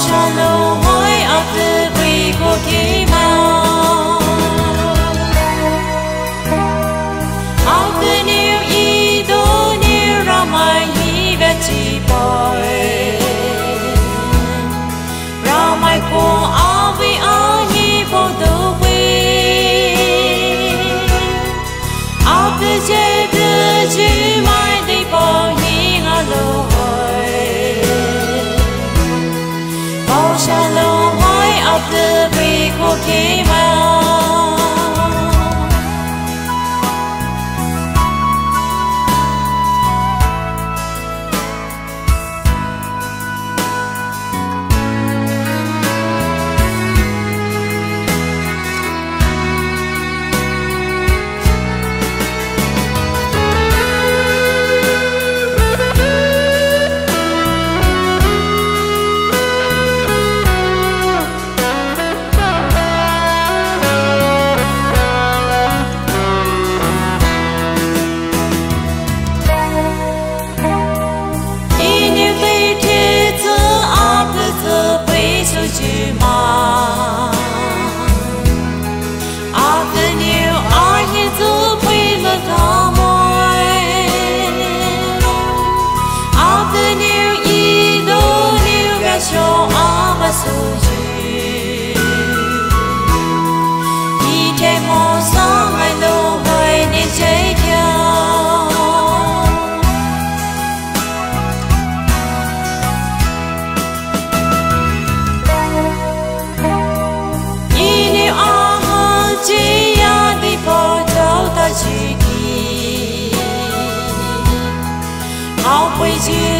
shalom hoi ap tư vi của kỳ mau ap tư niu y do niu ramai hi ve chi boy ramai ko avi a hi bo do we ap tư je tư chi mai đi bo hi nga lo shalom hoi ap tư vi của kỳ mau quý